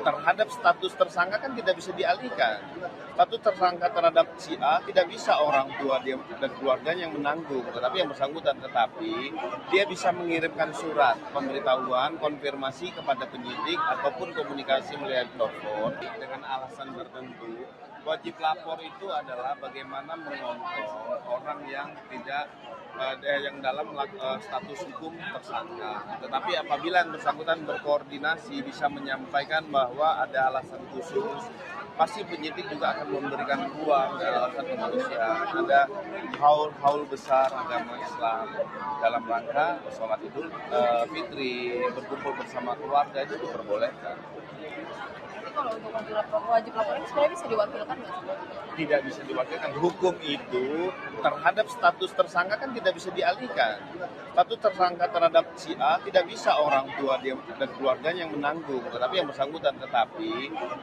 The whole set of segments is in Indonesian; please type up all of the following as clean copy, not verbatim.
terhadap status tersangka kan tidak bisa dialihkan. Status tersangka terhadap si A tidak bisa orang tua dia dan keluarganya yang menanggung, tetapi yang bersangkutan. Tetapi dia bisa mengirimkan surat pemberitahuan, konfirmasi kepada penyidik ataupun komunikasi melalui telepon dengan alasan tertentu. Wajib lapor itu adalah bagaimana mengontrol orang yang tidak yang dalam status hukum tersangka. Tetapi apabila yang bersangkutan berkoordinasi bisa menyampaikan bahwa ada alasan khusus, pasti penyidik juga akan memberikan ruang dan alasan kemanusiaan. Ada haul besar agama Islam dalam rangka sholat Idul Fitri, berkumpul bersama keluarga itu diperbolehkan. Kalau untuk wajib lapor ini sebenarnya bisa diwakilkan nggak sih? Tidak bisa diwakilkan. Hukum itu terhadap status tersangka kan tidak bisa dialihkan. Status tersangka terhadap si A tidak bisa orang tua dia dan keluarganya yang menanggung, tetapi yang bersangkutan. Tetapi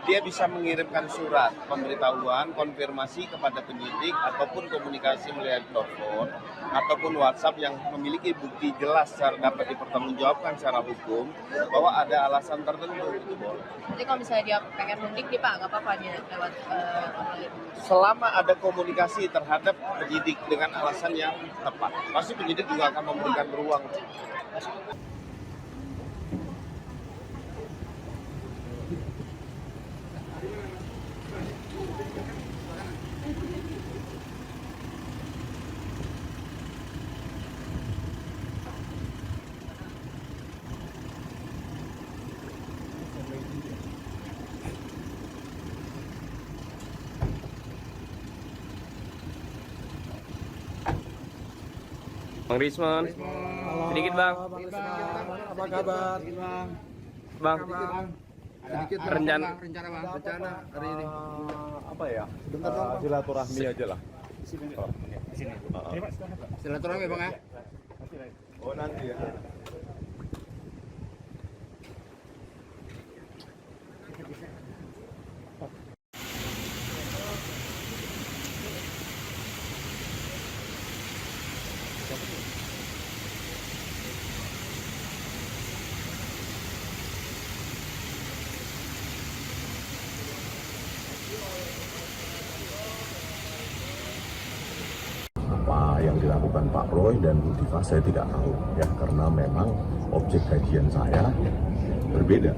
dia bisa mengirimkan surat pemberitahuan, konfirmasi kepada penyidik ataupun komunikasi melalui telepon ataupun WhatsApp yang memiliki bukti jelas dapat dipertanggungjawabkan secara hukum bahwa ada alasan tertentu itu boleh. Jadi kalau misalnya dia pengen mudik nih Pak, nggak apa-apa dia lewat online? Selama ada komunikasi terhadap penyidik dengan alasan yang tepat, pasti penyidik juga akan memberikan ruang. Bang Rismon, sedikit Bang. Apa kabar? Bang, Sedikit rencana rencana hari ini. Apa ya? Silaturahmi aja lah. Silaturahmi Bang ya. Oh nanti ya. Apa yang dilakukan Pak Roy dan Bu Diva saya tidak tahu ya, karena memang objek kajian saya berbeda.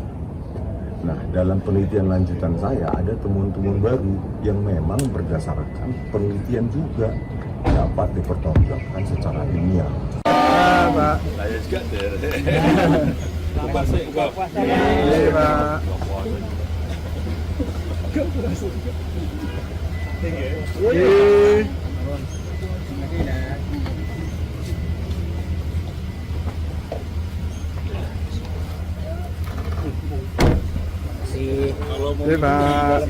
Nah, dalam penelitian lanjutan saya ada temuan-temuan baru yang memang berdasarkan penelitian juga dapat dipertanggungjawabkan secara ilmiah. Pak. Saya juga deh. Iya, Pak. kalau mau Pak.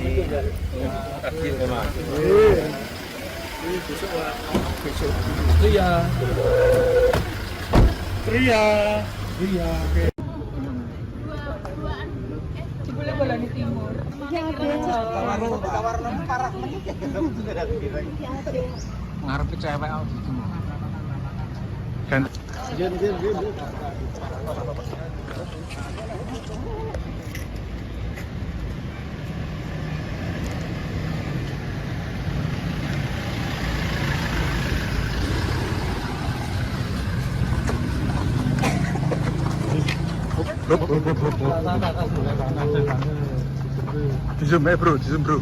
Boleh di timur. Ngarep cewek aku gitu. Kan Di zoom bro, di zoom bro.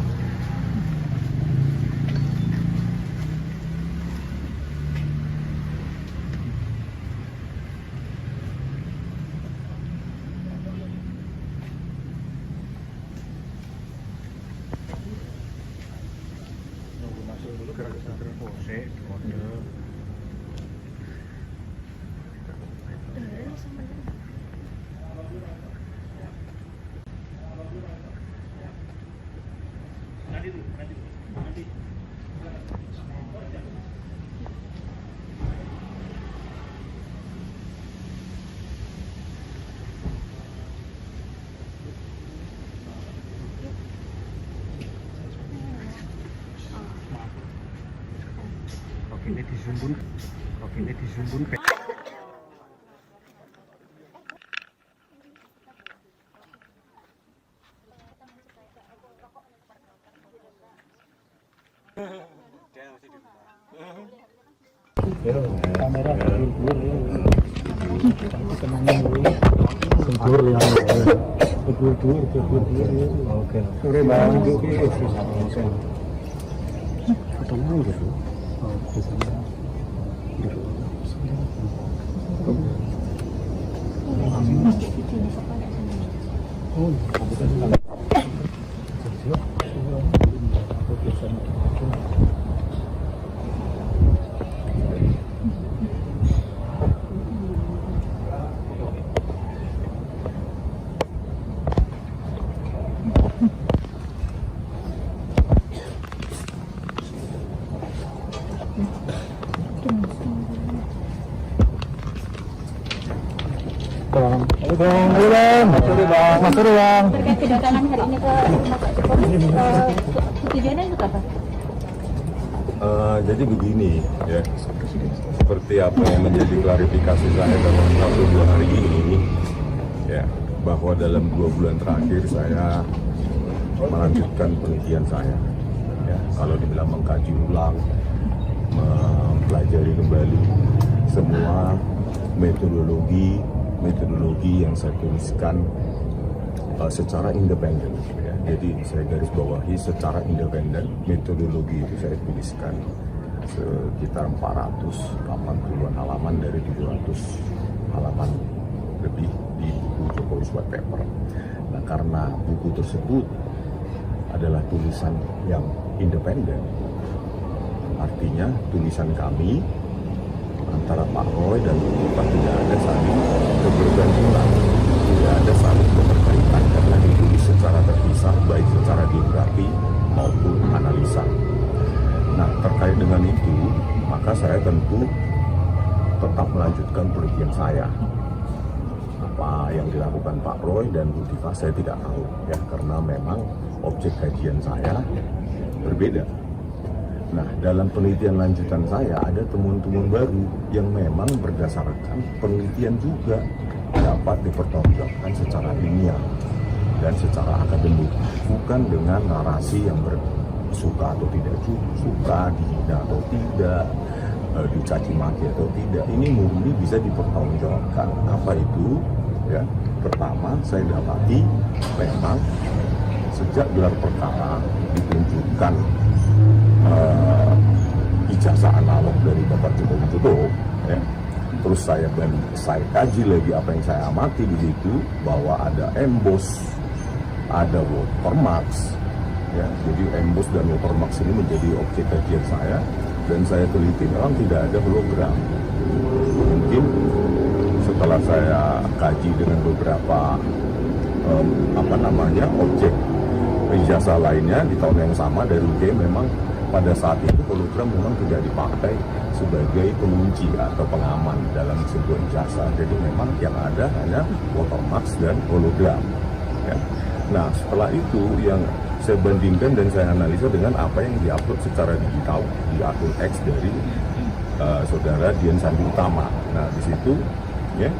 Ini disumbun. Sore bang. Terkait kedatangan hari ini ke rumah Pak Jokowi, tujuannya untuk apa? Jadi begini ya, seperti apa yang menjadi klarifikasi saya dalam 1-2 hari ini ya, bahwa dalam 2 bulan terakhir saya melanjutkan penelitian saya ya, kalau dibilang mengkaji ulang, mempelajari kembali semua metodologi yang saya tuliskan secara independen ya. Jadi saya garis bawahi secara independen, metodologi itu saya tuliskan sekitar 480-an halaman dari 200 halaman lebih di buku Jokowi's White Paper. Nah, karena buku tersebut adalah tulisan yang independen, artinya tulisan kami antara Pak Roy dan Pak tidak ada saling kebergantungan, tidak ada saling keterkaitan karena ditulis secara terpisah baik secara biografi maupun analisa. Nah, terkait dengan itu maka saya tentu tetap melanjutkan penelitian saya. Apa yang dilakukan Pak Roy dan Bu Diva saya tidak tahu ya, karena memang objek kajian saya berbeda. Nah, dalam penelitian lanjutan saya ada temuan-temuan baru yang memang berdasarkan penelitian juga dapat dipertanggungjawabkan secara ilmiah dan secara akademik, bukan dengan narasi yang suka atau tidak suka, dihina atau tidak, dicaci maki atau tidak. Ini murni bisa dipertanggungjawabkan. Apa itu? Ya, pertama saya dapati memang sejak gelar perkara ditunjukkan ijazah analog dari Bapak Joko Widodo ya. Terus saya kaji lagi apa yang saya amati di situ, bahwa ada emboss, ada watermark ya. Jadi emboss dan watermark ini menjadi objek kajian saya, dan saya teliti memang tidak ada hologram. Mungkin setelah saya kaji dengan beberapa objek ijazah lainnya di tahun yang sama dari UGM, memang pada saat itu hologram memang tidak dipakai sebagai pengunci atau pengaman dalam sebuah ijazah. Jadi memang yang ada hanya watermark dan hologram ya. Nah, setelah itu yang saya bandingkan dan saya analisa dengan apa yang diupload secara digital di akun X dari saudara Dian Sandi Utama. Nah, di situ ya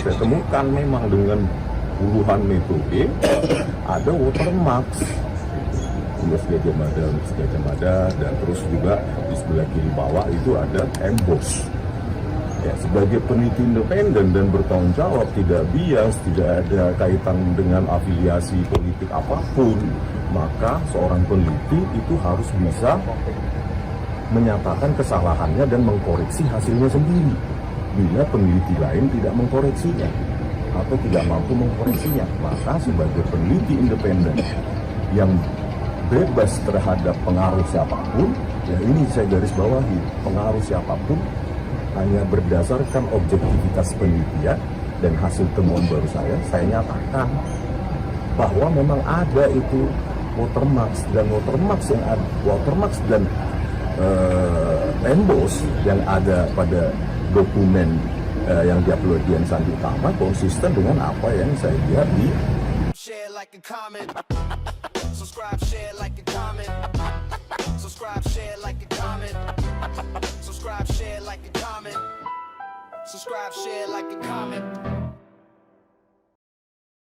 saya temukan memang dengan puluhan metode ada watermark, Gajah Mada, dan terus juga di sebelah kiri bawah itu ada emboss. Ya, sebagai peneliti independen dan bertanggung jawab, tidak bias, tidak ada kaitan dengan afiliasi politik apapun, maka seorang peneliti itu harus bisa menyatakan kesalahannya dan mengkoreksi hasilnya sendiri. Bila peneliti lain tidak mengkoreksinya atau tidak mampu mengkoreksinya, maka sebagai peneliti independen yang bebas terhadap pengaruh siapapun, ya ini saya garis bawahi, pengaruh siapapun, hanya berdasarkan objektivitas penelitian dan hasil temuan baru saya nyatakan bahwa memang ada itu watermark dan emboss yang ada pada dokumen yang diupload Dian Sandi Utama konsisten dengan apa yang saya lihat di share, like, and comment. Subscribe, share, like, and comment. Subscribe, share, like, and comment. Subscribe, share, like, and comment. Subscribe, share, like, and comment.